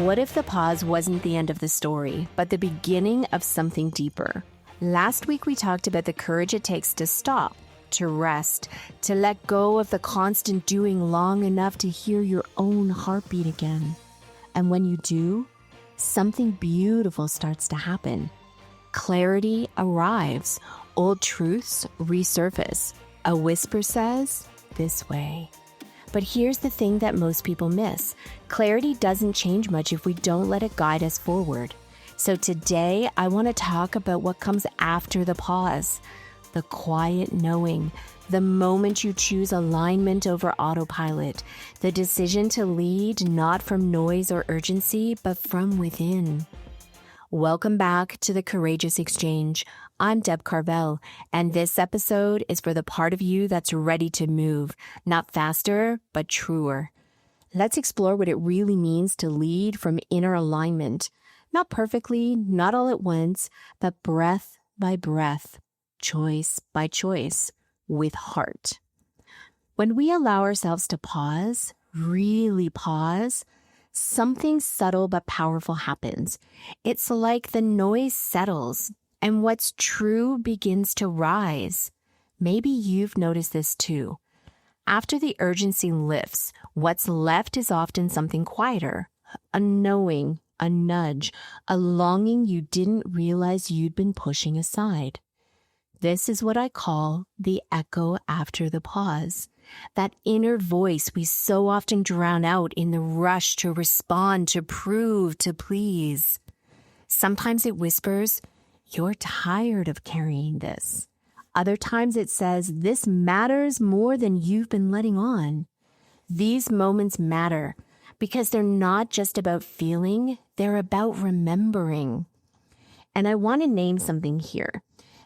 What if the pause wasn't the end of the story, but the beginning of something deeper? Last week, we talked about the courage it takes to stop, to rest, to let go of the constant doing long enough to hear your own heartbeat again. And when you do, something beautiful starts to happen. Clarity arrives. Old truths resurface. A whisper says, "This way." But here's the thing that most people miss. Clarity doesn't change much if we don't let it guide us forward. So today, I want to talk about what comes after the pause. The quiet knowing, the moment you choose alignment over autopilot, the decision to lead not from noise or urgency, but from within. Welcome back to the Courageous Exchange. I'm Deb Carville, and this episode is for the part of you that's ready to move, not faster, but truer. Let's explore what it really means to lead from inner alignment, not perfectly, not all at once, but breath by breath, choice by choice, with heart. When we allow ourselves to pause, really pause, something subtle but powerful happens. It's like the noise settles and what's true begins to rise. Maybe you've noticed this too. After the urgency lifts, what's left is often something quieter, a knowing, a nudge, a longing you didn't realize you'd been pushing aside. This is what I call the echo after the pause. That inner voice we so often drown out in the rush to respond, to prove, to please. Sometimes it whispers, "You're tired of carrying this." Other times it says, "This matters more than you've been letting on." These moments matter because they're not just about feeling, they're about remembering. And I want to name something here.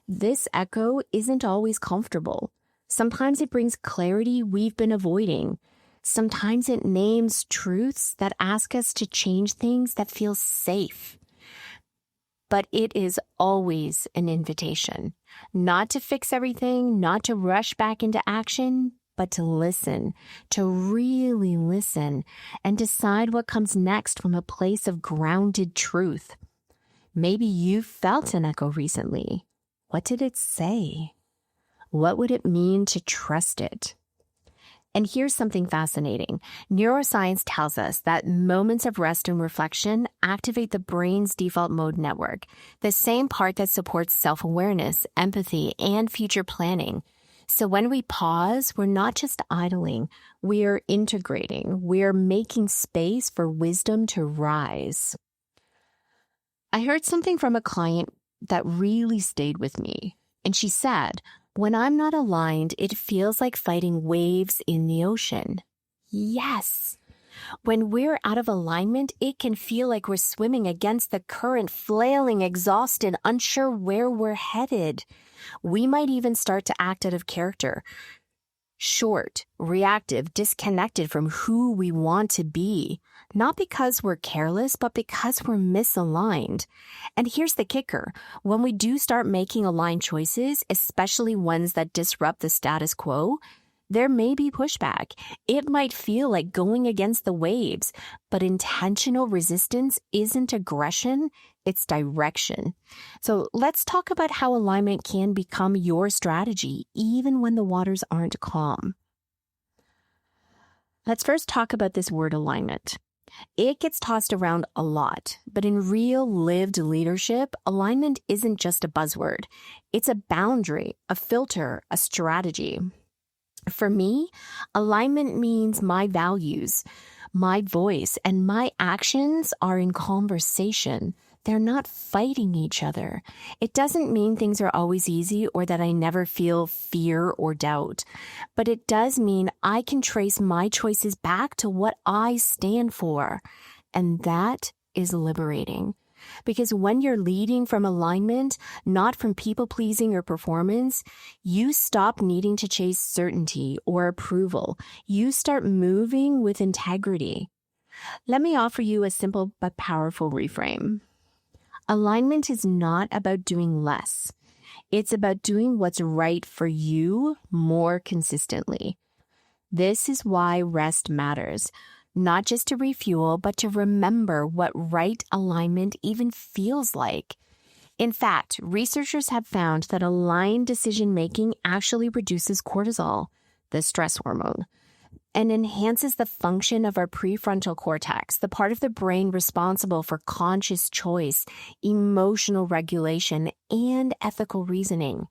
This echo isn't always comfortable. Sometimes it brings clarity we've been avoiding. Sometimes it names truths that ask us to change things that feel safe. But it is always an invitation, not to fix everything, not to rush back into action, but to listen, to really listen, and decide what comes next from a place of grounded truth. Maybe you've felt an echo recently. What did it say? What would it mean to trust it? And here's something fascinating. Neuroscience tells us that moments of rest and reflection activate the brain's default mode network, the same part that supports self-awareness, empathy, and future planning. So when we pause, we're not just idling, we're integrating, we're making space for wisdom to rise. I heard something from a client that really stayed with me. And she said, "When I'm not aligned, it feels like fighting waves in the ocean." Yes. When we're out of alignment, it can feel like we're swimming against the current, flailing, exhausted, unsure where we're headed. We might even start to act out of character. Short, reactive, disconnected from who we want to be. Not because we're careless, but because we're misaligned. And here's the kicker. When we do start making aligned choices, especially ones that disrupt the status quo, there may be pushback. It might feel like going against the waves, but intentional resistance isn't aggression, it's direction. So let's talk about how alignment can become your strategy, even when the waters aren't calm. Let's first talk about this word alignment. It gets tossed around a lot, but in real lived leadership, alignment isn't just a buzzword. It's a boundary, a filter, a strategy. For me, alignment means my values, my voice, and my actions are in conversation. They're not fighting each other. It doesn't mean things are always easy or that I never feel fear or doubt, but it does mean I can trace my choices back to what I stand for, and that is liberating. Because when you're leading from alignment, not from people-pleasing or performance, you stop needing to chase certainty or approval. You start moving with integrity. Let me offer you a simple but powerful reframe. Alignment is not about doing less. It's about doing what's right for you more consistently. This is why rest matters. not just to refuel, but to remember what right alignment even feels like. In fact, researchers have found that aligned decision-making actually reduces cortisol, the stress hormone, and enhances the function of our prefrontal cortex, the part of the brain responsible for conscious choice, emotional regulation, and ethical reasoning.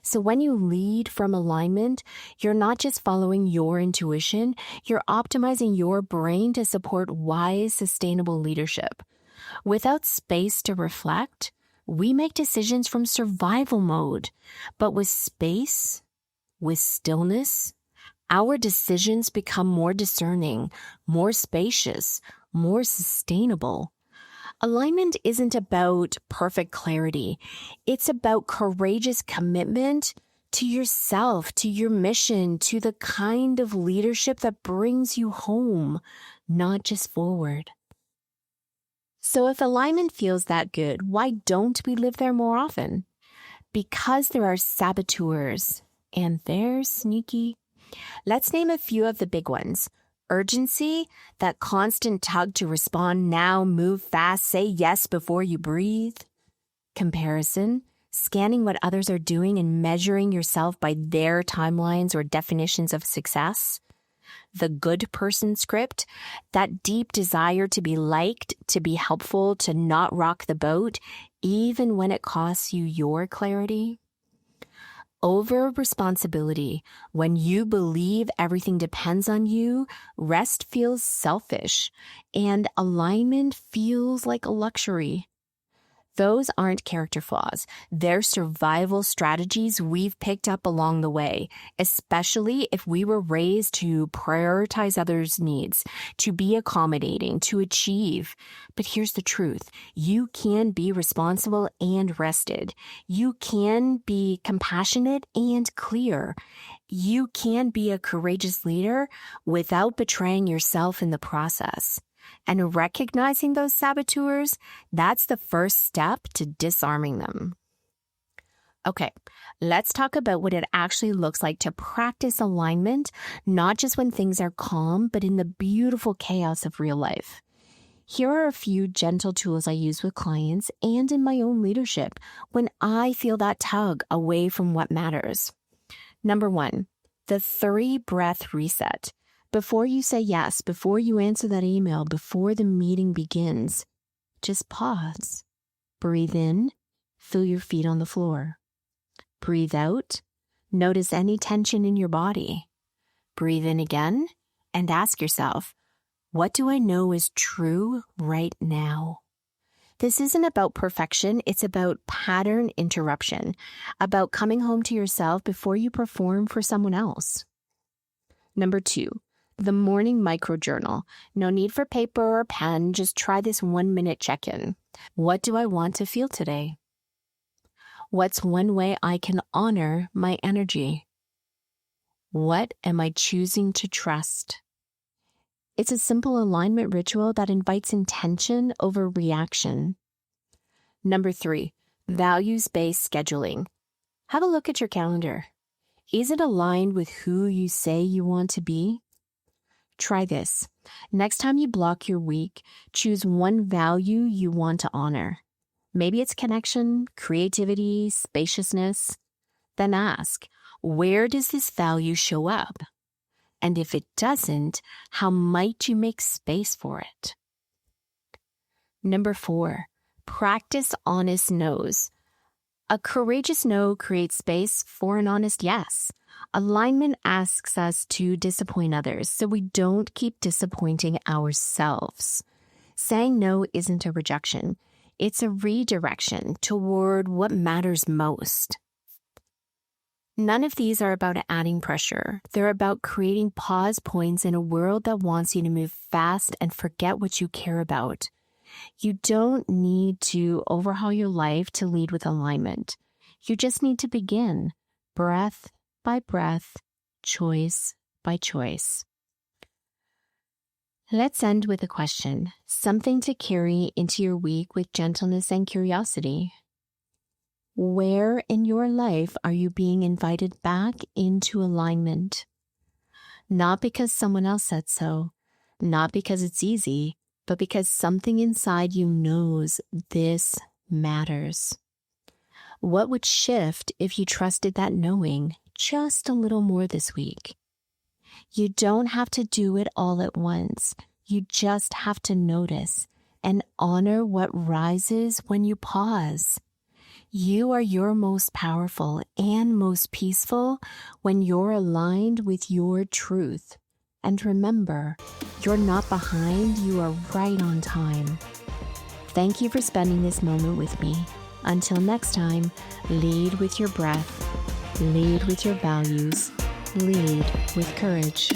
So when you lead from alignment, you're not just following your intuition, you're optimizing your brain to support wise, sustainable leadership. Without space to reflect, we make decisions from survival mode. But with space, with stillness, our decisions become more discerning, more spacious, more sustainable. Alignment isn't about perfect clarity. It's about courageous commitment to yourself, to your mission, to the kind of leadership that brings you home, not just forward. So if alignment feels that good, why don't we live there more often? Because there are saboteurs, and they're sneaky. Let's name a few of the big ones. Urgency, that constant tug to respond now, move fast, say yes before you breathe. Comparison, scanning what others are doing and measuring yourself by their timelines or definitions of success. The good person script, that deep desire to be liked, to be helpful, to not rock the boat, even when it costs you your clarity. Over responsibility. When you believe everything depends on you, rest feels selfish and alignment feels like a luxury. Those aren't character flaws. They're survival strategies we've picked up along the way, especially if we were raised to prioritize others' needs, to be accommodating, to achieve. But here's the truth. You can be responsible and rested. You can be compassionate and clear. You can be a courageous leader without betraying yourself in the process. And recognizing those saboteurs, that's the first step to disarming them. Okay, let's talk about what it actually looks like to practice alignment, not just when things are calm, but in the beautiful chaos of real life. Here are a few gentle tools I use with clients and in my own leadership when I feel that tug away from what matters. Number 1, the 3-breath reset. Before you say yes, before you answer that email, before the meeting begins, just pause. Breathe in, feel your feet on the floor. Breathe out, notice any tension in your body. Breathe in again and ask yourself, what do I know is true right now? This isn't about perfection, it's about pattern interruption, about coming home to yourself before you perform for someone else. Number 2. The morning microjournal. No need for paper or pen. Just try this 1-minute check-in. What do I want to feel today? What's one way I can honor my energy? What am I choosing to trust? It's a simple alignment ritual that invites intention over reaction. Number 3, values-based scheduling. Have a look at your calendar. Is it aligned with who you say you want to be? Try this. Next time you block your week, choose one value you want to honor. Maybe it's connection, creativity, spaciousness. Then ask, where does this value show up? And if it doesn't, how might you make space for it? Number 4, practice honest no's. A courageous no creates space for an honest yes. Alignment asks us to disappoint others so we don't keep disappointing ourselves. Saying no isn't a rejection. It's a redirection toward what matters most. None of these are about adding pressure. They're about creating pause points in a world that wants you to move fast and forget what you care about. You don't need to overhaul your life to lead with alignment. You just need to begin, breath by breath, choice by choice. Let's end with a question, something to carry into your week with gentleness and curiosity. Where in your life are you being invited back into alignment? Not because someone else said so, Not because it's easy, but because something inside you knows this matters. What would shift if you trusted that knowing just a little more this week? You don't have to do it all at once. You just have to notice and honor what rises when you pause. You are your most powerful and most peaceful when you're aligned with your truth. And remember, you're not behind, you are right on time. Thank you for spending this moment with me. Until next time, lead with your breath, lead with your values, lead with courage.